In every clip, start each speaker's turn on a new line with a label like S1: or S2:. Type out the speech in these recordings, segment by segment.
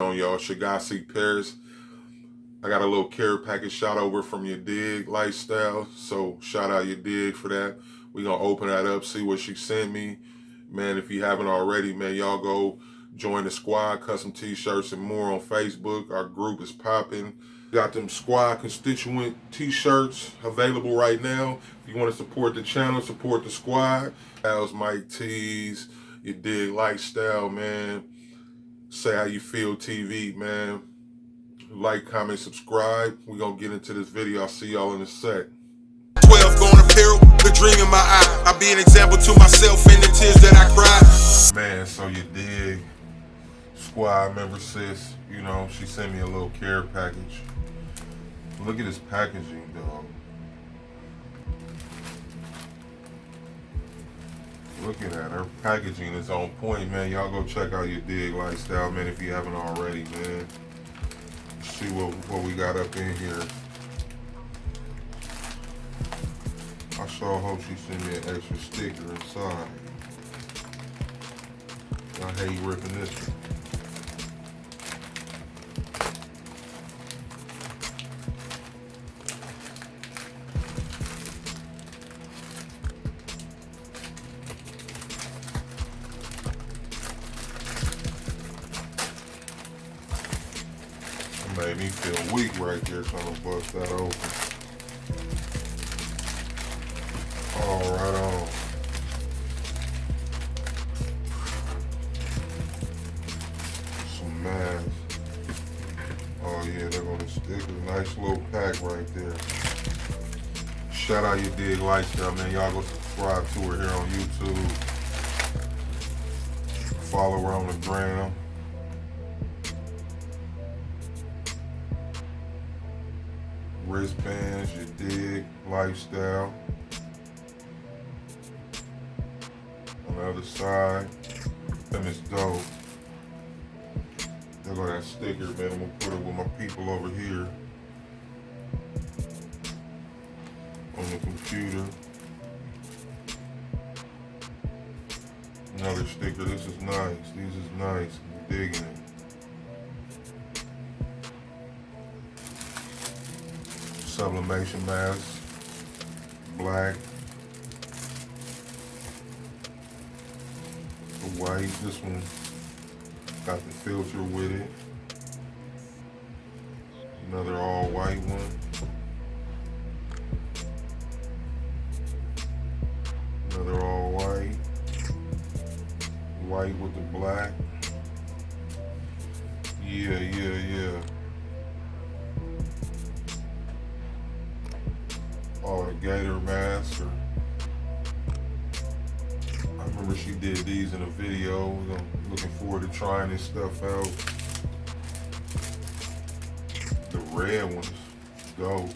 S1: on, y'all? Shagasi Paris. I got a little care package shot over from Ya Digg Lifestyle. So shout out Ya Digg for that. We gonna open that up, see what she sent me. Man, if you haven't already, man, y'all go join the squad, custom t-shirts and more on Facebook. Our group is popping. Got them squad constituent t-shirts available right now. If you want to support the channel, support the squad. How's Mike T's, Ya Digg Lifestyle, man. Say How You Feel TV, man. Like, comment, subscribe. We're going to get into this video. I'll see y'all in a sec.
S2: 12 Gone Apparel, the dream in my eye. I'll be an example to myself in the tears that I cry.
S1: Man, so Ya Digg squad member sis, you know, she sent me a little care package. Look at this packaging, dog. Look at that. Her packaging is on point, man. Y'all go check out Ya Digg Lifestyle, man, if you haven't already, man. See what we got up in here. I sure hope she sent me an extra sticker inside. I hate ripping this one. Made me feel weak right there trying to bust that open. All right on. Some masks. Oh yeah, they're gonna stick a nice little pack right there. Shout out Ya Digg Lifestyle, man. Y'all go subscribe to her here on YouTube. Follow her on the gram. Wristbands, Ya Digg Lifestyle. On the other side, them is dope. There go that sticker, man. I'm gonna put it with my people over here on the computer. Another sticker. This is nice. These is nice. I'm digging it. Sublimation mask, black, the white. This one got the filter with it. Another all white one. Another all white. White with the black. Yeah. Oh, the gator mask. I remember she did these in a video. I'm looking forward to trying this stuff out. The red ones, dope.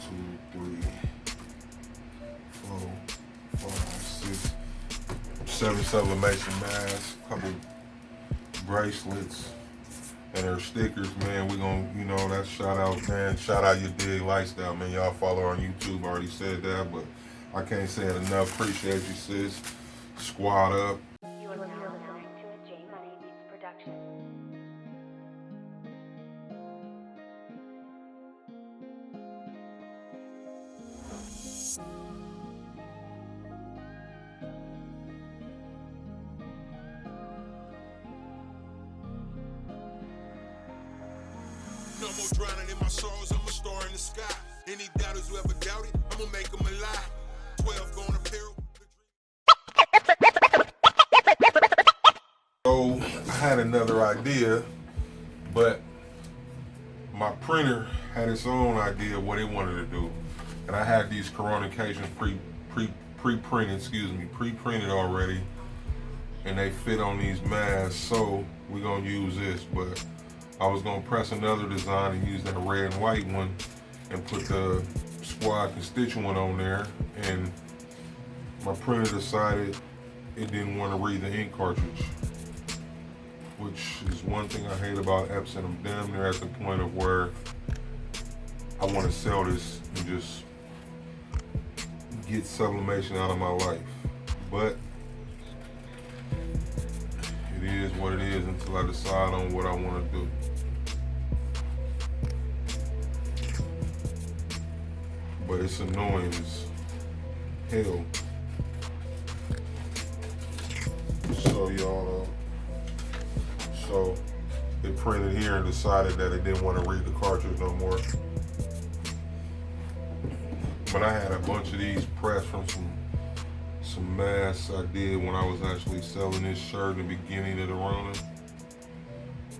S1: Two, three, 4, 5, 6, 7 sublimation masks, couple bracelets. And her stickers, man, we gonna, you know, that's shout out, man. Shout out Ya Digg Lifestyle, man. Y'all follow her on YouTube. I already said that, but I can't say it enough. Appreciate you, sis. Squad up.
S3: You are now listening to a J Money Beats production.
S2: No more drowning in my sorrows, I'm a star in the sky. Any doubters who ever doubted, I'm gonna make them a lie. 12 Gone Apparel.
S1: So I had another idea, but my printer had its own idea of what it wanted to do. And I had these Corona occasions pre-printed already. And they fit on these masks, so we're gonna use this, but I was gonna press another design and use that red and white one and put the squad constituent on there, and my printer decided it didn't want to read the ink cartridge, which is one thing I hate about Epson. I'm damn near at the point of where I want to sell this and just get sublimation out of my life. But it is what it is until I decide on what I want to do. But it's annoying as hell. So y'all, so they printed here and decided that they didn't want to read the cartridge no more. But I had a bunch of these pressed from some masks I did when I was actually selling this shirt in the beginning of the Rona.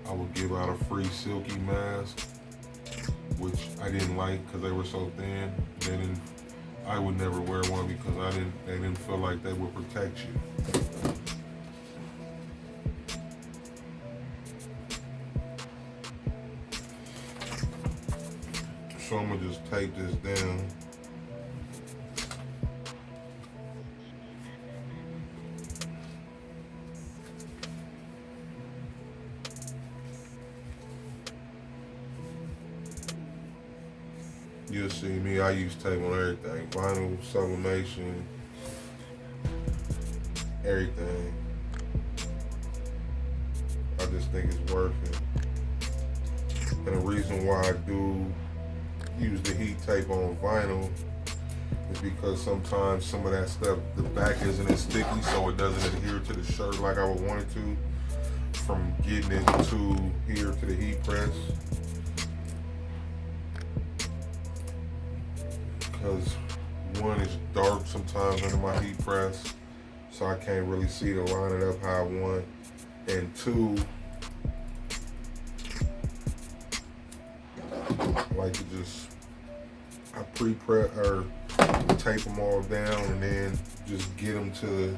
S1: I would give out a free silky mask, which I didn't like because they were so thin. I would never wear one because they didn't feel like they would protect you. So I'm gonna just take this down. You'll see me, I use tape on everything. Vinyl, sublimation, everything. I just think it's worth it. And the reason why I do use the heat tape on vinyl is because sometimes some of that stuff, the back isn't as sticky, so it doesn't adhere to the shirt like I would want it to from getting it to here to the heat press. Because one is dark sometimes under my heat press, so I can't really see to line it up how I want. And two, I like to I pre-prep or tape them all down and then just get them to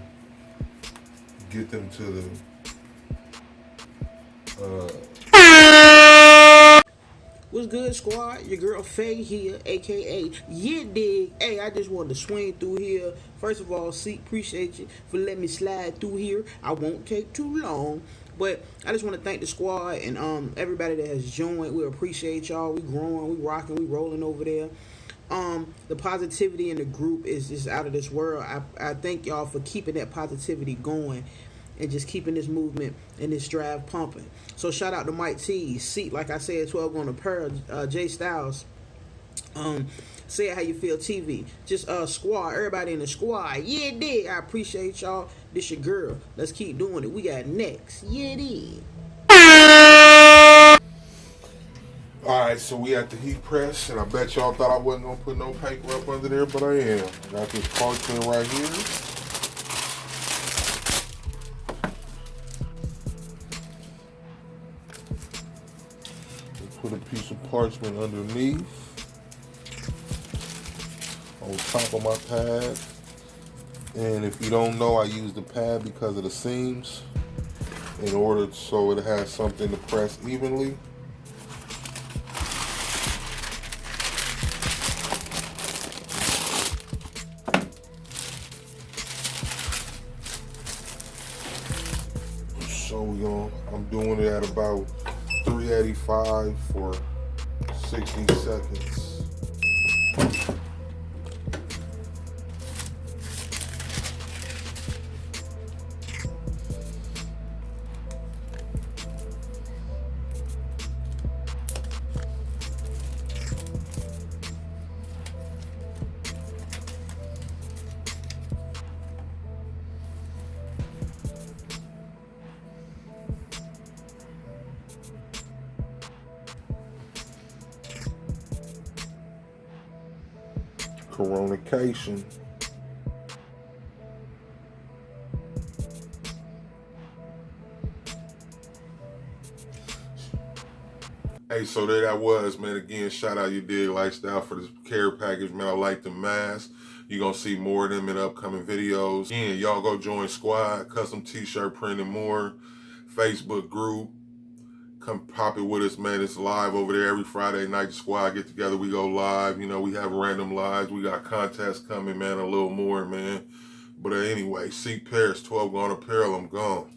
S4: What's good, squad? Your girl Faye here, aka Ya Digg. Hey, I just wanted to swing through here. First of all, appreciate you for letting me slide through here. I won't take too long. But I just want to thank the squad and everybody that has joined. We appreciate y'all. We growing, we rocking, we rolling over there. The positivity in the group is just out of this world. I thank y'all for keeping that positivity going and just keeping this movement and this drive pumping. So shout out to Mike T, Seat, like I said, 12 Gone Apparel, J Styles, Say It How You Feel TV, just squad, everybody in the squad. Yeah, dig. I appreciate y'all. This your girl. Let's keep doing it. We got next. Yeah, dig.
S1: Alright, so we at the heat press, and I bet y'all thought I wasn't gonna put no paper up under there, but I am. I got this parchment right here. Put a piece of parchment underneath, on top of my pad. And if you don't know, I use the pad because of the seams, in order so it has something to press evenly. So y'all, I'm doing it at about 385 for 60 seconds. Coronication. Hey, so there that was, man. Again, shout out Ya Digg Lifestyle for this care package, man. I like the mask. You're going to see more of them in upcoming videos. Again, y'all go join Squad, custom t-shirt print and more, Facebook group. Come pop it with us, man. It's live over there every Friday night. The squad get together. We go live. You know, we have random lives. We got contests coming, man. A little more, man. But anyway, Paris, 12 Gone Apparel. I'm gone.